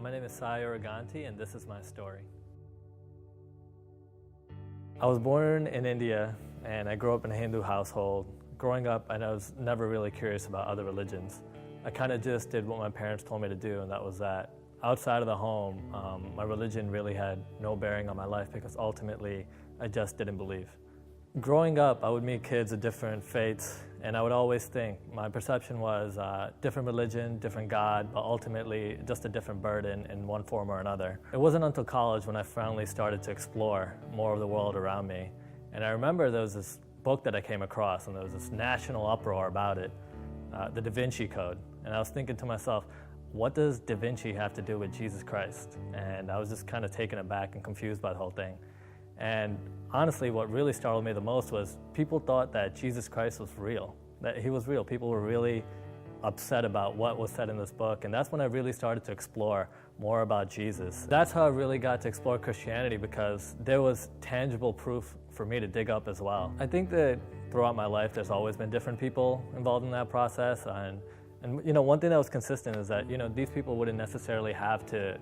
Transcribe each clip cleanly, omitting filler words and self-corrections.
My name is Sai Uraganti, and this is my story. I was born in India, and I grew up in a Hindu household. Growing up, I was never really curious about other religions. I kind of just did what my parents told me to do, and that was that. Outside of the home, my religion really had no bearing on my life because ultimately, I just didn't believe. Growing up, I would meet kids of different faiths, and I would always think, my perception was different religion, different God, but ultimately just a different burden in one form or another. It wasn't until college when I finally started to explore more of the world around me. And I remember there was this book that I came across, and there was this national uproar about it, the Da Vinci Code. And I was thinking to myself, what does Da Vinci have to do with Jesus Christ? And I was just kind of taken aback and confused by the whole thing. And honestly, what really startled me the most was people thought that Jesus Christ was real, that he was real. People were really upset about what was said in this book, and that's when I really started to explore more about Jesus. That's how I really got to explore Christianity, because there was tangible proof for me to dig up as well. I think that throughout my life, there's always been different people involved in that process, and one thing that was consistent is that these people wouldn't necessarily have to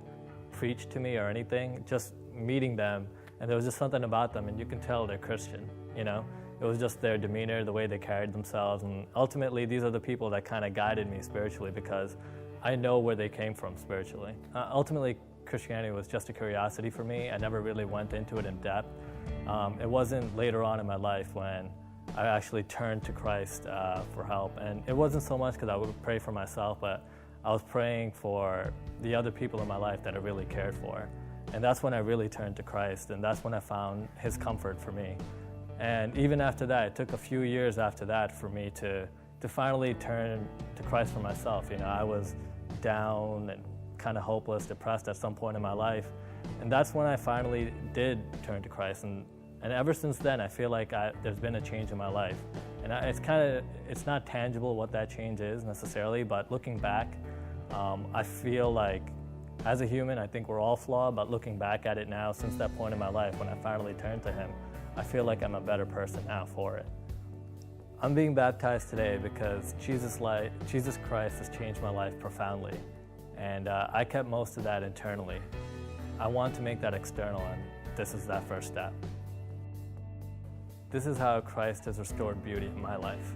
preach to me or anything. Just meeting them, and there was just something about them, and you can tell they're Christian, It was just their demeanor, the way they carried themselves, and ultimately these are the people that kind of guided me spiritually, because I know where they came from spiritually. Ultimately, Christianity was just a curiosity for me. I never really went into it in depth. It wasn't later on in my life when I actually turned to Christ for help, and it wasn't so much because I would pray for myself, but I was praying for the other people in my life that I really cared for. And that's when I really turned to Christ, and that's when I found his comfort for me. And even after that, it took a few years after that for me to finally turn to Christ for myself. I was down and kind of hopeless, depressed at some point in my life. And that's when I finally did turn to Christ. And ever since then, I feel like there's been a change in my life. And it's not tangible what that change is necessarily, but looking back, I feel like as a human, I think we're all flawed, but looking back at it now, since that point in my life when I finally turned to him, I feel like I'm a better person now for it. I'm being baptized today because Jesus Christ has changed my life profoundly, and I kept most of that internally. I want to make that external, and this is that first step. This is how Christ has restored beauty in my life.